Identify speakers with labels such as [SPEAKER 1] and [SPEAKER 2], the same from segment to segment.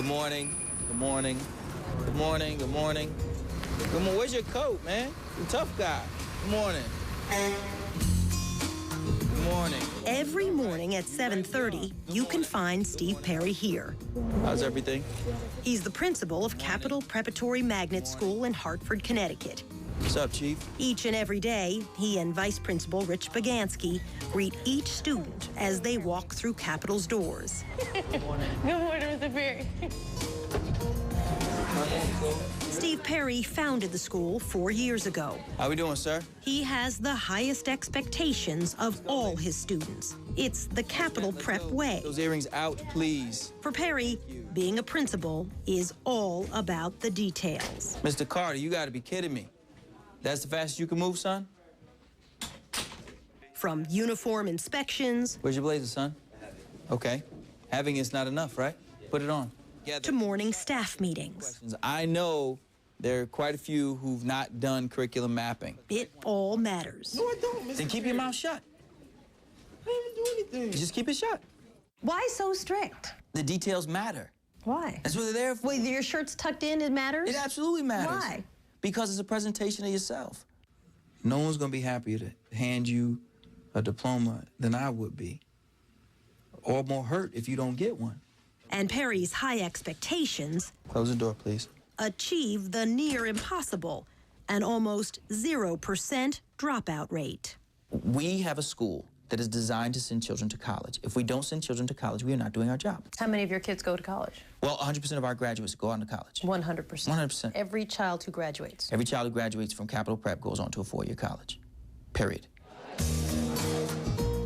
[SPEAKER 1] Good morning. Good morning. Good morning. Good morning. Good morning. Where's your coat, man? You tough guy. Good morning. Good morning.
[SPEAKER 2] Every morning at 7:30, you can find Steve Perry here.
[SPEAKER 1] How's everything?
[SPEAKER 2] He's the principal of Capital Preparatory Magnet School in Hartford, Connecticut.
[SPEAKER 1] What's up, Chief?
[SPEAKER 2] Each and every day, he and Vice Principal Rich Bagansky greet each student as they walk through Capital's doors.
[SPEAKER 3] Good morning, Mr. Perry.
[SPEAKER 2] Steve Perry founded the school 4 years ago.
[SPEAKER 1] How we doing, sir?
[SPEAKER 2] He has the highest expectations of all his students. It's the Capital Prep way.
[SPEAKER 1] Those earrings out, please.
[SPEAKER 2] For Perry, being a principal is all about the details.
[SPEAKER 1] Mr. Carter, you gotta be kidding me. That's the fastest you can move, son?
[SPEAKER 2] From uniform inspections
[SPEAKER 1] Where's your blazer, son? Okay. Having it's not enough, right? Put it on.
[SPEAKER 2] to morning staff meetings.
[SPEAKER 1] I know there are quite a few who've not done curriculum mapping.
[SPEAKER 2] It all matters.
[SPEAKER 4] No, I don't, Mr.
[SPEAKER 1] Then keep your mouth shut.
[SPEAKER 4] I didn't even do anything.
[SPEAKER 1] Just keep it shut.
[SPEAKER 5] Why so strict?
[SPEAKER 1] The details matter.
[SPEAKER 5] Why?
[SPEAKER 1] That's what they're there for.
[SPEAKER 5] Wait, your shirt's tucked in, it matters?
[SPEAKER 1] It absolutely matters.
[SPEAKER 5] Why?
[SPEAKER 1] Because it's a presentation of yourself. No one's gonna be happier to hand you a diploma than I would be. Or more hurt if you don't get one.
[SPEAKER 2] And Perry's high expectations
[SPEAKER 1] Close the door, please.
[SPEAKER 2] achieve the near impossible, an almost 0% dropout rate.
[SPEAKER 1] We have a school that is designed to send children to college. If we don't send children to college, we are not doing our job.
[SPEAKER 5] How many of your kids go to college?
[SPEAKER 1] Well, 100% of our graduates go on to college.
[SPEAKER 5] 100%.
[SPEAKER 1] 100%.
[SPEAKER 5] Every child who graduates.
[SPEAKER 1] Every child who graduates from Capital Prep goes on to a 4-year college. Period.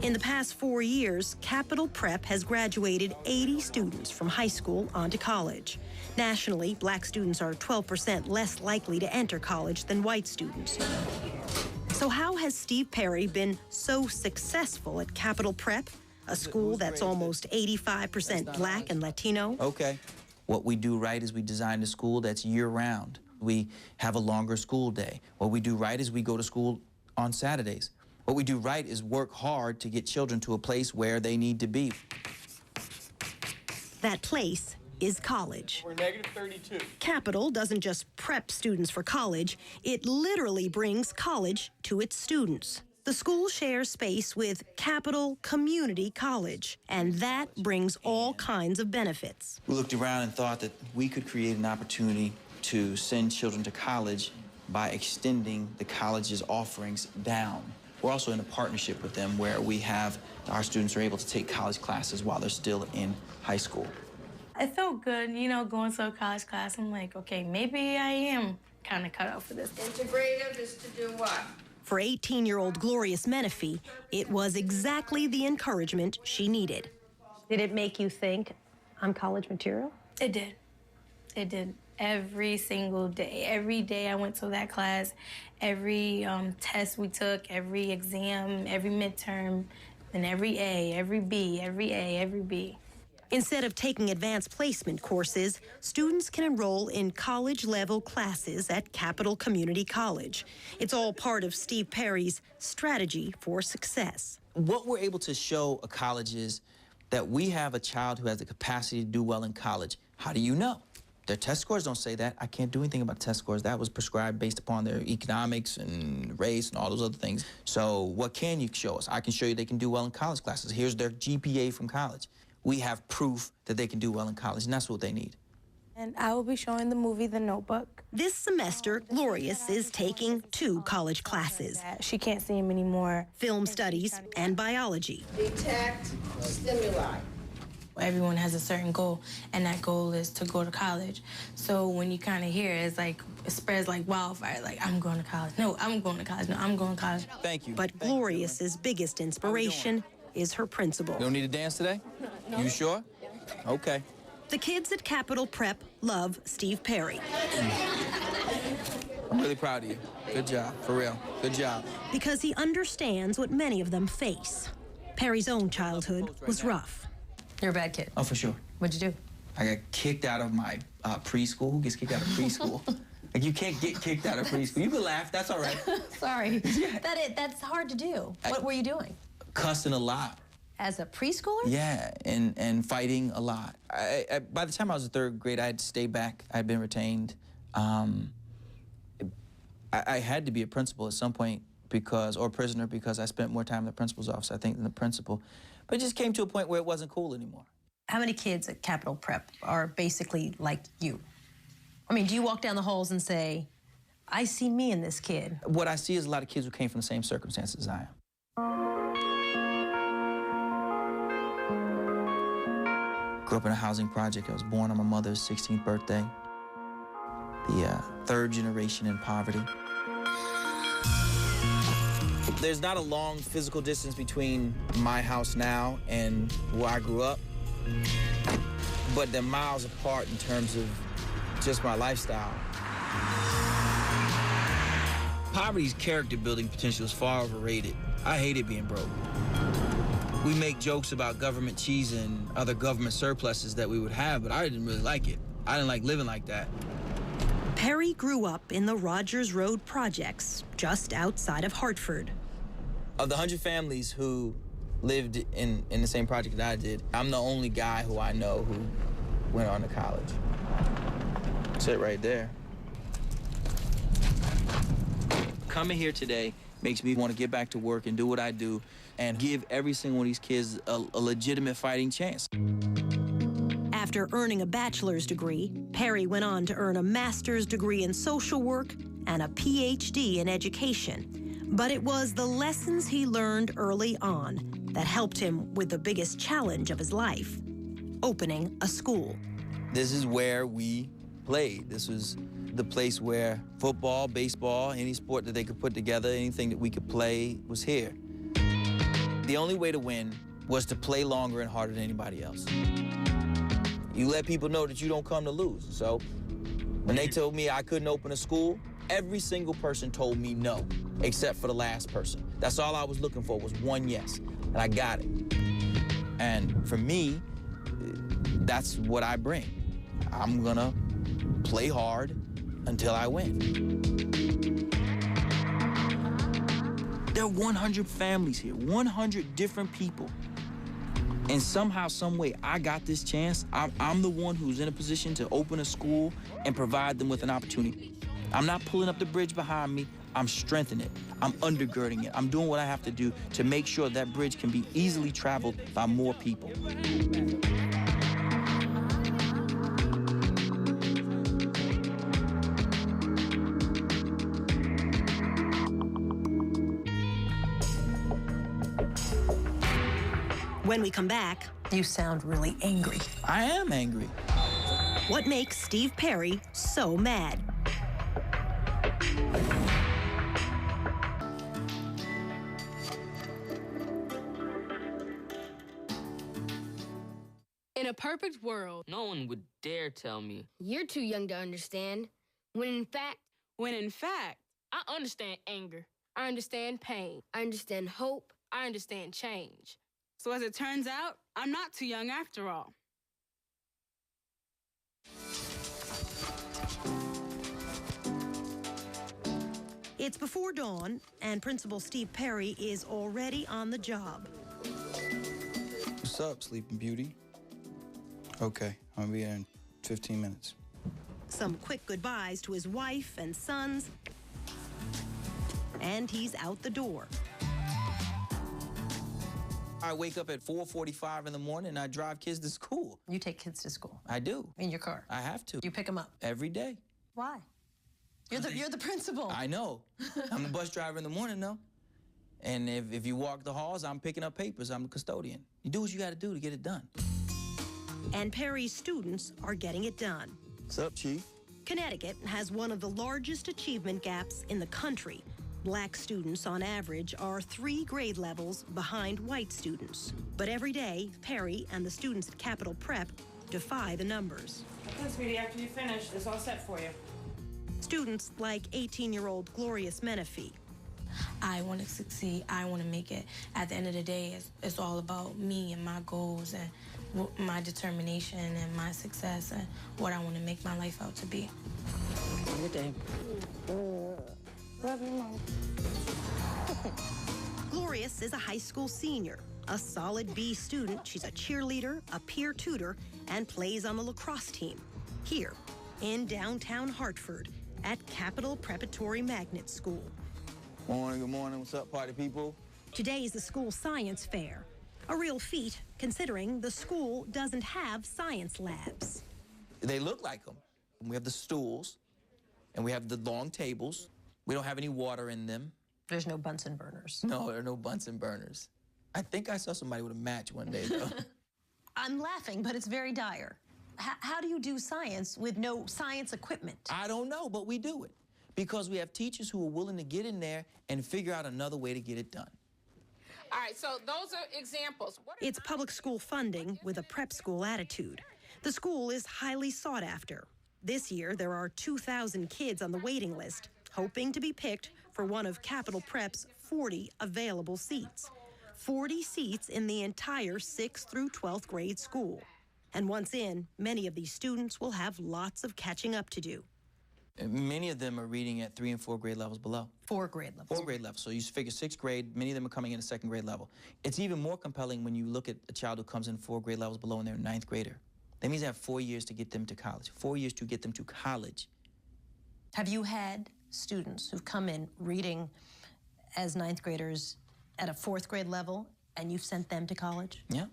[SPEAKER 2] In the past 4 years, Capital Prep has graduated 80 students from high school onto college. Nationally, black students are 12% less likely to enter college than white students. So how has Steve Perry been so successful at Capital Prep, a school that's almost 85% black and Latino?
[SPEAKER 1] Okay. What we do right is we design a school that's year-round. We have a longer school day. What we do right is we go to school on Saturdays. What we do right is work hard to get children to a place where they need to be.
[SPEAKER 2] That place is college.
[SPEAKER 4] We're negative 32.
[SPEAKER 2] Capital doesn't just prep students for college, it literally brings college to its students. The school shares space with Capital Community College, and that brings all kinds of benefits.
[SPEAKER 1] We looked around and thought that we could create an opportunity to send children to college by extending the college's offerings down. We're also in a partnership with them where we have our students are able to take college classes while they're still in high school.
[SPEAKER 3] It felt good, you know, going to a college class. I'm like, okay, maybe I am kind of cut out for this.
[SPEAKER 6] Integrative is to do what?
[SPEAKER 2] For 18-year-old Glorious Menifee, it was exactly the encouragement she needed.
[SPEAKER 5] Did it make you think, I'm college material?
[SPEAKER 3] It did. It did. Every single day. Every day I went to that class. Every test we took, every exam, every midterm, and every A, every B, every A, every B.
[SPEAKER 2] Instead of taking advanced placement courses, students can enroll in college-level classes at Capital Community College. It's all part of Steve Perry's strategy for success.
[SPEAKER 1] What we're able to show a college is that we have a child who has the capacity to do well in college. How do you know? Their test scores don't say that. I can't do anything about test scores. That was prescribed based upon their economics and race and all those other things. So what can you show us? I can show you they can do well in college classes. Here's their GPA from college. We have proof that they can do well in college, and that's what they need.
[SPEAKER 3] And I will be showing the movie The Notebook.
[SPEAKER 2] This semester, Glorious is taking 2 college classes,
[SPEAKER 3] She can't see him anymore.
[SPEAKER 2] film studies and biology.
[SPEAKER 6] Detect stimuli.
[SPEAKER 3] Everyone has a certain goal, and that goal is to go to college. So when you kind of hear it, it's like, it spreads like wildfire, like, I'm going to college. No, I'm going to college. No, I'm going to college.
[SPEAKER 1] Thank you.
[SPEAKER 2] But Glorious's biggest inspiration is her principal.
[SPEAKER 1] You don't need to dance today? No. You sure? Okay.
[SPEAKER 2] The kids at Capital Prep love Steve Perry
[SPEAKER 1] I'm really proud of you. Good job, for real. Good job.
[SPEAKER 2] because he understands what many of them face. Perry's own childhood was rough.
[SPEAKER 5] You're a bad kid.
[SPEAKER 1] Oh, for sure.
[SPEAKER 5] What'd you do?
[SPEAKER 1] I got kicked out of my preschool. Who gets kicked out of preschool? Like, you can't get kicked out of preschool. You can laugh, that's all right.
[SPEAKER 5] Sorry. That's hard to do. What were you doing?
[SPEAKER 1] Cussing a lot.
[SPEAKER 5] As a preschooler?
[SPEAKER 1] Yeah, and fighting a lot. By the time I was in third grade, I had to stay back. I had been retained. I had to be a principal at some point or a prisoner because I spent more time in the principal's office, I think, than the principal. But it just came to a point where it wasn't cool anymore.
[SPEAKER 5] How many kids at Capitol Prep are basically like you? I mean, do you walk down the halls and say, I see me in this kid?
[SPEAKER 1] What I see is a lot of kids who came from the same circumstances as I am. Grew up in a housing project. I was born on my mother's 16th birthday. The third generation in poverty. There's not a long physical distance between my house now and where I grew up, but they're miles apart in terms of just my lifestyle. Poverty's character building potential is far overrated. I hated being broke. We make jokes about government cheese and other government surpluses that we would have, but I didn't really like it. I didn't like living like that.
[SPEAKER 2] Perry grew up in the Rogers Road projects, just outside of Hartford.
[SPEAKER 1] Of the 100 families who lived in the same project that I did, I'm the only guy who I know who went on to college. That's it right there. Coming here today makes me want to get back to work and do what I do and give every single one of these kids a legitimate fighting chance.
[SPEAKER 2] After earning a bachelor's degree, Perry went on to earn a master's degree in social work and a PhD in education. But it was the lessons he learned early on that helped him with the biggest challenge of his life, opening a school.
[SPEAKER 1] This is where we played. This was the place where football, baseball, any sport that they could put together, anything that we could play was here. The only way to win was to play longer and harder than anybody else. You let people know that you don't come to lose. So when they told me I couldn't open a school, every single person told me no, except for the last person. That's all I was looking for was one yes, and I got it. And for me, that's what I bring. I'm gonna play hard until I win. There are 100 families here, 100 different people. And somehow, some way, I got this chance. I'm the one who's in a position to open a school and provide them with an opportunity. I'm not pulling up the bridge behind me. I'm strengthening it. I'm undergirding it. I'm doing what I have to do to make sure that bridge can be easily traveled by more people.
[SPEAKER 2] When we come back,
[SPEAKER 5] You sound really angry.
[SPEAKER 1] I am angry.
[SPEAKER 2] what makes Steve Perry so mad?
[SPEAKER 7] In a perfect world,
[SPEAKER 8] No one would dare tell me.
[SPEAKER 9] You're too young to understand. When in fact,
[SPEAKER 7] I understand anger.
[SPEAKER 9] I understand pain. I understand hope.
[SPEAKER 7] I understand change. So as it turns out, I'm not too young after all.
[SPEAKER 2] It's before dawn, and Principal Steve Perry is already on the job.
[SPEAKER 1] What's up, Sleeping Beauty? Okay, I'm gonna be there in 15 minutes.
[SPEAKER 2] Some quick goodbyes to his wife and sons, and he's out the door. I wake up at 4:45 in the morning and I drive kids to school.
[SPEAKER 5] You take kids to school
[SPEAKER 1] I do.
[SPEAKER 5] in your car.
[SPEAKER 1] I have to.
[SPEAKER 5] You pick them up.
[SPEAKER 1] Every day.
[SPEAKER 5] Why? You're the principal.
[SPEAKER 1] I know. I'm the bus driver in the morning, though. And if you walk the halls, I'm picking up papers. I'm the custodian. You do what you got to do to get it done. And Perry's students are getting it done.
[SPEAKER 4] What's up, Chief?
[SPEAKER 2] Connecticut has one of the largest achievement gaps in the country. Black students, on average, are 3 grade levels behind white students. But every day, Perry and the students at Capitol Prep defy the numbers.
[SPEAKER 10] Okay, sweetie, after you finish, it's all set for you.
[SPEAKER 2] Students like 18-year-old Gloria Menifee.
[SPEAKER 3] I want to succeed. I want to make it. At the end of the day, it's all about me and my goals and my determination and my success and what I want to make my life out to be.
[SPEAKER 5] Good day.
[SPEAKER 2] Glorious is a high school senior. A solid B student, she's a cheerleader, a peer tutor, and plays on the lacrosse team. Here, in downtown Hartford, at Capital Preparatory Magnet School.
[SPEAKER 1] Morning, good morning. What's up, party people?
[SPEAKER 2] Today is the school science fair. A real feat, considering the school doesn't have science labs.
[SPEAKER 1] They look like them. We have the stools, and we have the long tables. We don't have any water in them.
[SPEAKER 5] There's no Bunsen burners.
[SPEAKER 1] No, there are no Bunsen burners. I think I saw somebody with a match one day, though.
[SPEAKER 5] I'm laughing, but it's very dire. How do you do science with no science equipment?
[SPEAKER 1] I don't know, but we do it because we have teachers who are willing to get in there and figure out another way to get it done.
[SPEAKER 6] All right, so those are examples.
[SPEAKER 2] It's public school funding with a prep school attitude. The school is highly sought after. This year, there are 2,000 kids on the waiting list, hoping to be picked for one of Capital Prep's 40 available seats. 40 seats in the entire 6th through 12th grade school. And once in, many of these students will have lots of catching up to do.
[SPEAKER 1] And many of them are reading at 3 and 4 grade levels below.
[SPEAKER 5] 4 grade levels.
[SPEAKER 1] 4 grade levels. So you figure 6th grade, many of them are coming in at 2nd grade level. It's even more compelling when you look at a child who comes in 4 grade levels below and they're a 9th grader. That means they have 4 years to get them to college. 4 years to get them to college.
[SPEAKER 5] Have you had students who've come in reading as 9th graders at a 4th grade level and you've sent them to college?
[SPEAKER 1] Yeah.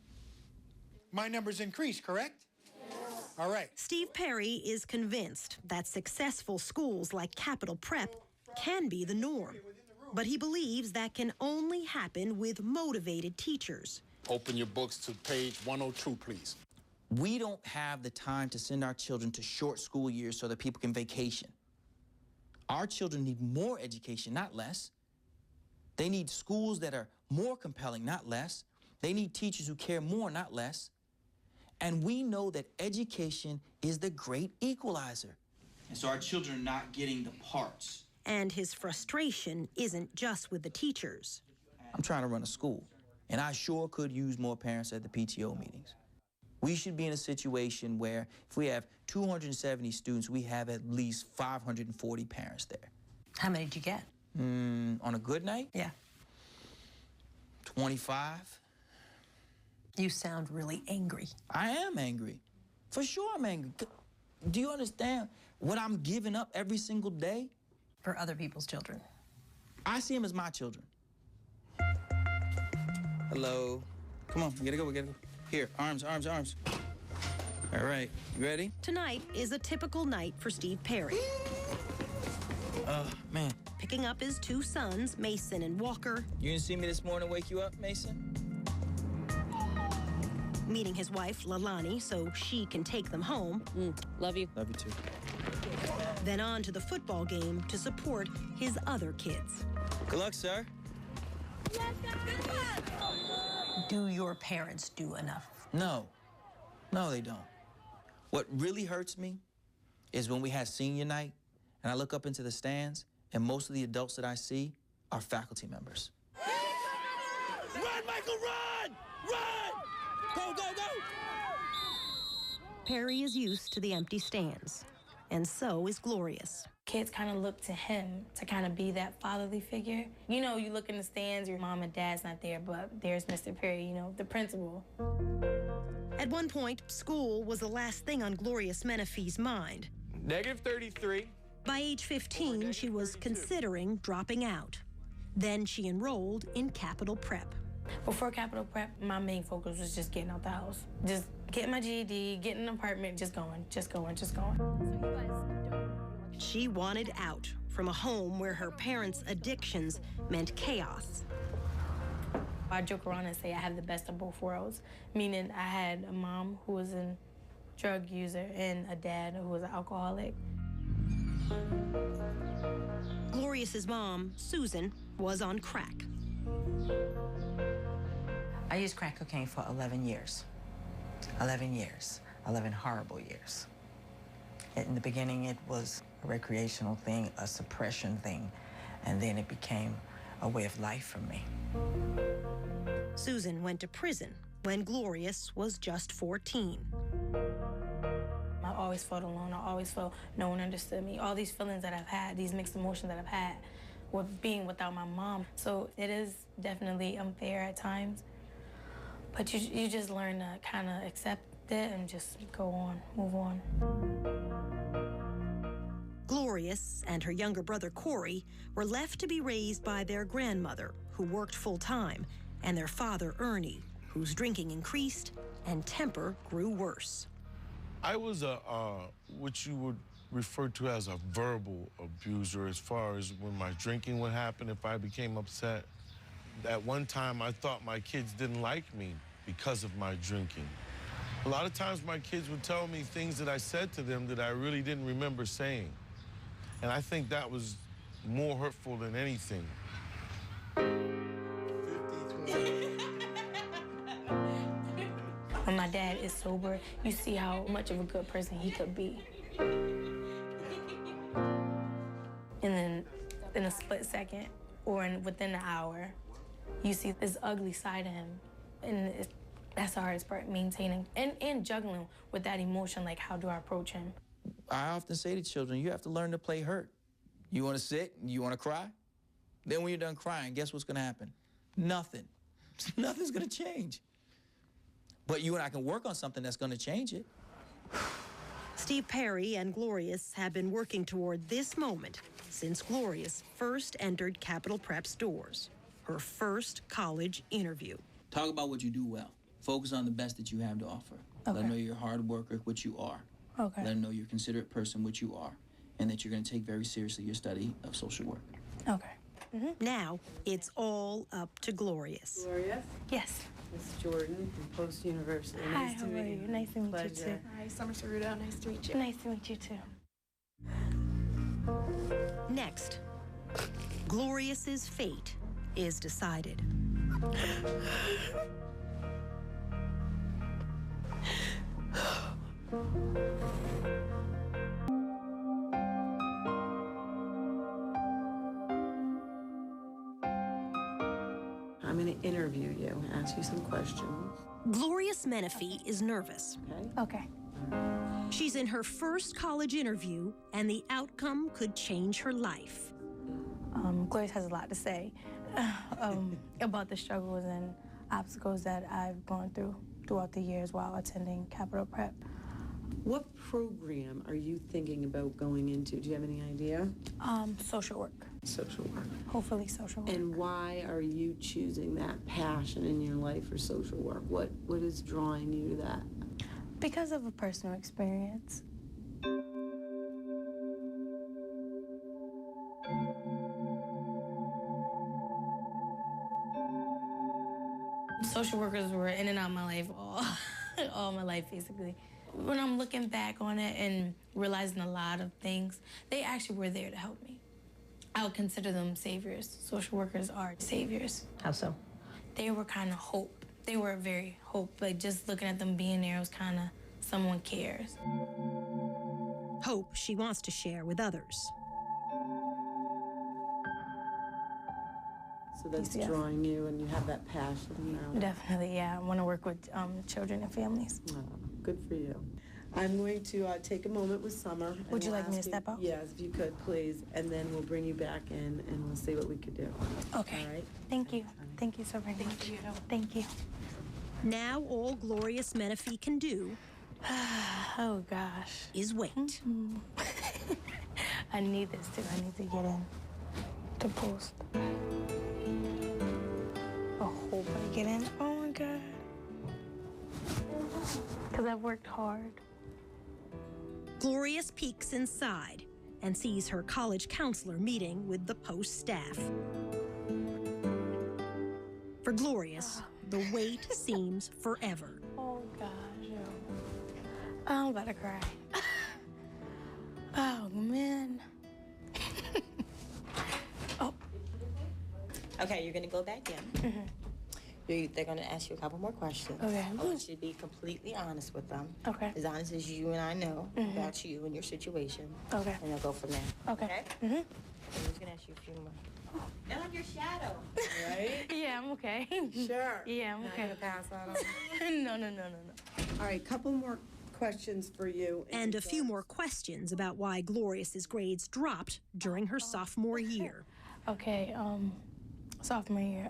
[SPEAKER 11] My numbers increased, correct? Yes. All right.
[SPEAKER 2] Steve Perry is convinced that successful schools like Capital Prep can be the norm. But he believes that can only happen with motivated teachers.
[SPEAKER 11] Open your books to page 102, please.
[SPEAKER 1] We don't have the time to send our children to short school years so that people can vacation. Our children need more education, not less. They need schools that are more compelling, not less. They need teachers who care more, not less. And we know that education is the great equalizer. And so our children are not getting the parts.
[SPEAKER 2] And his frustration isn't just with the teachers.
[SPEAKER 1] I'm trying to run a school, and I sure could use more parents at the PTO meetings. We should be in a situation where if we have 270 students, we have at least 540 parents there.
[SPEAKER 5] How many did you get?
[SPEAKER 1] On a good night?
[SPEAKER 5] Yeah.
[SPEAKER 1] 25.
[SPEAKER 5] You sound really angry.
[SPEAKER 1] I am angry. For sure I'm angry. Do you understand what I'm giving up every single day?
[SPEAKER 5] For other people's children.
[SPEAKER 1] I see them as my children. Hello. Come on, we gotta go, we gotta go. Here, arms, arms, arms. All right, you ready?
[SPEAKER 2] Tonight is a typical night for Steve Perry.
[SPEAKER 1] Man.
[SPEAKER 2] Picking up his 2 sons, Mason and Walker.
[SPEAKER 1] You didn't see me this morning wake you up, Mason?
[SPEAKER 2] Meeting his wife, Lalani, so she can take them home.
[SPEAKER 8] Love you.
[SPEAKER 1] Love you too.
[SPEAKER 2] Then on to the football game to support his other kids.
[SPEAKER 1] Good luck, sir.
[SPEAKER 5] Do your parents do enough?
[SPEAKER 1] No. No, they don't. What really hurts me is when we had senior night and I look up into the stands and most of the adults that I see are faculty members.
[SPEAKER 4] Run, Michael, run! Run! Go, go, go!
[SPEAKER 2] Perry is used to the empty stands, and so is Glorious.
[SPEAKER 3] Kids kind of look to him to kind of be that fatherly figure. You know, you look in the stands, your mom and dad's not there, but there's Mr. Perry, you know, the principal.
[SPEAKER 2] At one point, school was the last thing on Glorious Menifee's mind.
[SPEAKER 4] Negative 33.
[SPEAKER 2] By age 15, she was considering dropping out. Then she enrolled in Capital Prep.
[SPEAKER 3] Before Capital Prep, my main focus was just getting out the house. Just getting my GED, getting an apartment, just going, just going, just going.
[SPEAKER 2] She wanted out from a home where her parents' addictions meant chaos.
[SPEAKER 3] I joke around and say I have the best of both worlds, meaning I had a mom who was a drug user and a dad who was an alcoholic.
[SPEAKER 2] Glorious's mom, Susan, was on crack.
[SPEAKER 12] I used crack cocaine for 11 years. 11 years. 11 horrible years. In the beginning, it was a recreational thing, a suppression thing, and then it became a way of life for me.
[SPEAKER 2] Susan went to prison when Glorious was just 14.
[SPEAKER 3] I always felt alone. I always felt no one understood me. All these feelings that I've had, these mixed emotions that I've had, with being without my mom. So it is definitely unfair at times. But you just learn to kind of accept it and just go on, move on.
[SPEAKER 2] Glorious and her younger brother Corey were left to be raised by their grandmother, who worked full-time, and their father Ernie, whose drinking increased and temper grew worse.
[SPEAKER 13] I was what you would refer to as a verbal abuser, as far as when my drinking would happen, if I became upset. At one time, I thought my kids didn't like me because of my drinking. A lot of times my kids would tell me things that I said to them that I really didn't remember saying. And I think that was more hurtful than anything.
[SPEAKER 3] When my dad is sober, you see how much of a good person he could be. And then in a split second, or within an hour, you see this ugly side of him. And that's the hardest part, maintaining and juggling with that emotion, like how do I approach him?
[SPEAKER 1] I often say to children, you have to learn to play hurt. You want to sit, you want to cry? Then when you're done crying, guess what's going to happen? Nothing. Nothing's going to change. But you and I can work on something that's going to change it.
[SPEAKER 2] Steve Perry and Glorious have been working toward this moment since Glorious first entered Capital Prep's doors, her first college interview.
[SPEAKER 1] Talk about what you do well. Focus on the best that you have to offer.
[SPEAKER 3] Okay.
[SPEAKER 1] Let them know you're a hard worker, which you are.
[SPEAKER 3] Okay.
[SPEAKER 1] Let them know you're a considerate person, which you are, and that you're going to take very seriously your study of social work.
[SPEAKER 3] Okay.
[SPEAKER 2] Now it's all up to Glorious.
[SPEAKER 14] Gloria?
[SPEAKER 3] Yes.
[SPEAKER 14] This is Jordan from Post University.
[SPEAKER 3] Hi,
[SPEAKER 14] Nice to
[SPEAKER 3] how
[SPEAKER 14] meet
[SPEAKER 3] are you? Nice to meet you too.
[SPEAKER 14] Pleasure. Hi, Summer Cerruto. Nice to meet you.
[SPEAKER 3] Nice to meet you too.
[SPEAKER 2] Next, Glorious's fate is decided.
[SPEAKER 14] I'm going to interview you, ask you some questions.
[SPEAKER 2] Glorious Menifee is nervous.
[SPEAKER 3] Okay.
[SPEAKER 2] She's in her first college interview, and the outcome could change her life.
[SPEAKER 3] Glorious has a lot to say about the struggles and obstacles that I've gone through throughout the years while attending Capital Prep.
[SPEAKER 14] What program are you thinking about going into? Do you have any idea?
[SPEAKER 3] Social work.
[SPEAKER 14] Social work.
[SPEAKER 3] Hopefully social work.
[SPEAKER 14] And why are you choosing that passion in your life for social work? What is drawing you to that?
[SPEAKER 3] Because of a personal experience. Social workers were in and out of my life all my life, basically. When I'm looking back on it and realizing a lot of things, they actually were there to help me. I would consider them saviors. Social workers are saviors.
[SPEAKER 5] How so?
[SPEAKER 3] They were kind of hope. They were very hope. Like, just looking at them being there was kind of someone cares.
[SPEAKER 2] Hope she wants to share with others.
[SPEAKER 14] So that's drawing you, and you have that passion around it.
[SPEAKER 3] Definitely, yeah. I want to work with children and families.
[SPEAKER 14] Oh, good for you. I'm going to take a moment with Summer.
[SPEAKER 3] Would you
[SPEAKER 14] we'll
[SPEAKER 3] like me to
[SPEAKER 14] ask
[SPEAKER 3] step out?
[SPEAKER 14] Yes, if you could, please. And then we'll bring you back in, and we'll see what we could do.
[SPEAKER 3] Okay.
[SPEAKER 14] All right?
[SPEAKER 3] Thank you. Thank you so very much. Thank you. Thank you.
[SPEAKER 2] Now all Glorious Menifee can do
[SPEAKER 3] Oh, gosh.
[SPEAKER 2] is wait.
[SPEAKER 3] I need this, too. I need to get in to post. I hope I get in. Oh, my God. Because I've worked hard.
[SPEAKER 2] Glorious peeks inside and sees her college counselor meeting with the Post staff. For Glorious, the wait seems forever.
[SPEAKER 3] Oh, gosh. I'm about to cry. Oh, man. Oh.
[SPEAKER 15] Okay, you're gonna go back in. They're gonna ask you a couple more questions.
[SPEAKER 3] Okay.
[SPEAKER 15] I want you to be completely honest with them.
[SPEAKER 3] Okay.
[SPEAKER 15] As honest as you and I know about you and your situation.
[SPEAKER 3] Okay.
[SPEAKER 15] And they'll go from there.
[SPEAKER 3] Okay.
[SPEAKER 15] I'm just gonna ask you a few more. And I'm your shadow. Right?
[SPEAKER 3] Yeah, I'm okay.
[SPEAKER 14] Sure.
[SPEAKER 3] Yeah, I'm
[SPEAKER 14] Not
[SPEAKER 3] okay.
[SPEAKER 14] gonna pass on.
[SPEAKER 3] No.
[SPEAKER 14] All right, couple more questions for you.
[SPEAKER 2] And a few more questions about why Glorious's grades dropped during her sophomore year.
[SPEAKER 3] Okay, sophomore year,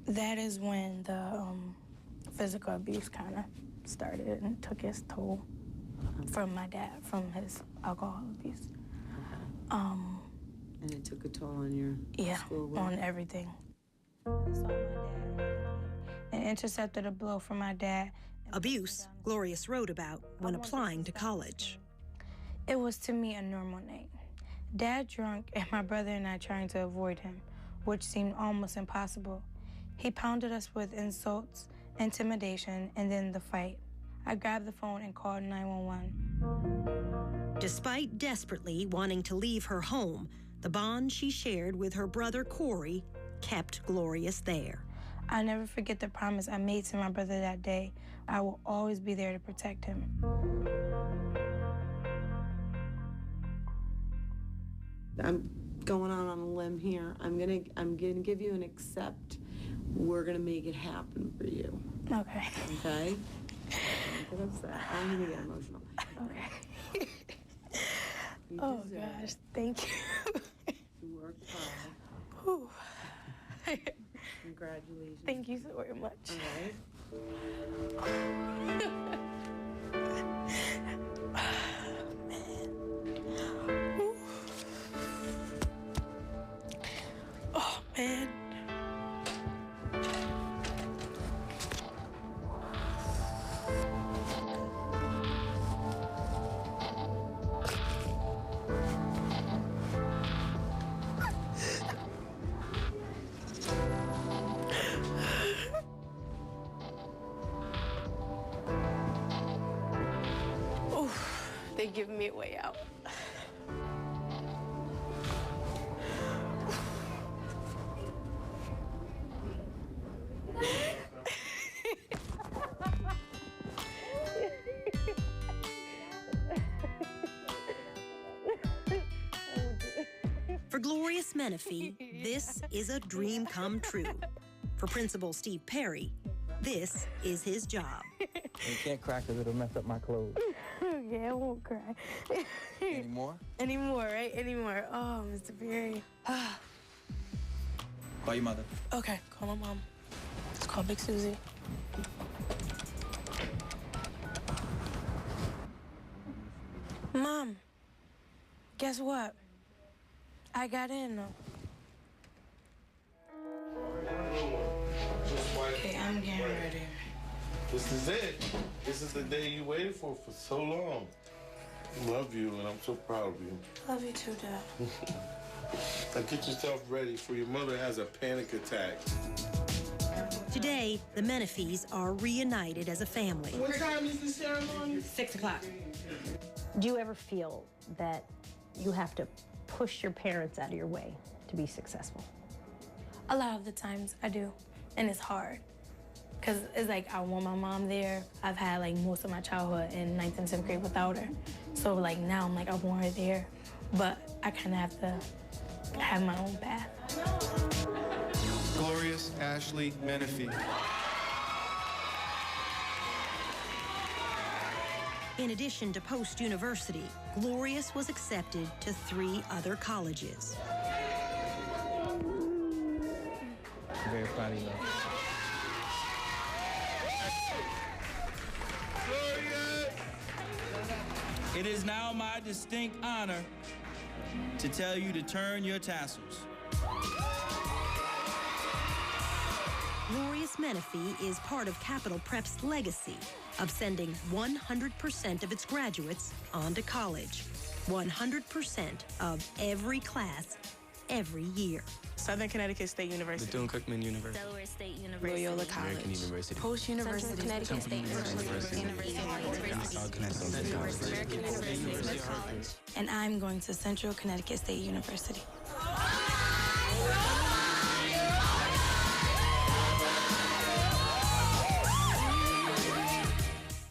[SPEAKER 3] That is when the physical abuse kind of started and took its toll from my dad, from his alcohol abuse.
[SPEAKER 14] And it took a toll on your schoolwork?
[SPEAKER 3] On everything. I saw my dad and intercepted a blow from my dad.
[SPEAKER 2] Abuse, Glorious wrote about when applying to college.
[SPEAKER 3] It was to me a normal night. Dad drunk and my brother and I trying to avoid him, which seemed almost impossible. He pounded us with insults, intimidation, and then the fight. I grabbed the phone and called 911.
[SPEAKER 2] Despite desperately wanting to leave her home, the bond she shared with her brother Corey kept Glorious there.
[SPEAKER 3] I never forget the promise I made to my brother that day. I will always be there to protect him.
[SPEAKER 14] I'm going out on a limb here. I'm gonna give you an accept. We're gonna make it happen for you.
[SPEAKER 3] Okay.
[SPEAKER 14] Okay? Don't get upset. I'm gonna get emotional.
[SPEAKER 3] Okay. Oh gosh, thank you.
[SPEAKER 14] You worked hard.
[SPEAKER 3] Whew.
[SPEAKER 14] Congratulations.
[SPEAKER 3] Thank you so very much.
[SPEAKER 14] All right.
[SPEAKER 3] Oh man. They're giving me a way out.
[SPEAKER 2] For Glorious Menifee, this is a dream come true. For Principal Steve Perry, this is his job.
[SPEAKER 1] You can't crack it, it'll mess up my clothes.
[SPEAKER 3] Yeah, I won't cry.
[SPEAKER 1] Anymore?
[SPEAKER 3] Anymore, right? Anymore. Oh, Mr. Perry.
[SPEAKER 1] Call your mother.
[SPEAKER 3] Okay, call my mom. Let's call Big Susie. Mom, guess what? I got in. Okay, I'm getting ready.
[SPEAKER 13] This is it. This is the day you waited for so long. I love you, and I'm so proud of you.
[SPEAKER 3] Love you too, Dad.
[SPEAKER 13] Now get yourself ready, for your mother has a panic attack.
[SPEAKER 2] Today, the Menifees are reunited as a family.
[SPEAKER 6] What time is the ceremony?
[SPEAKER 5] 6 o'clock. Do you ever feel that you have to push your parents out of your way to be successful?
[SPEAKER 3] A lot of the times I do, and it's hard. Because it's like I want my mom there. I've had like most of my childhood in 9th and 10th grade without her. So like now I'm like, I want her there, but I kind of have to have my own path.
[SPEAKER 16] Glorious Ashley Menifee.
[SPEAKER 2] In addition to Post University, Glorious was accepted to 3 other colleges.
[SPEAKER 1] I'm very proud of you. It is now my distinct honor to tell you to turn your tassels.
[SPEAKER 2] Glorious Menifee is part of Capital Prep's legacy of sending 100% of its graduates on to college. 100% of every class, every year.
[SPEAKER 10] Southern Connecticut State University.
[SPEAKER 16] Bethune-Cookman University.
[SPEAKER 10] Delaware State University. Loyola College.
[SPEAKER 16] American University.
[SPEAKER 10] Post University.
[SPEAKER 16] Connecticut State University.
[SPEAKER 3] And I'm going to Central Connecticut State University.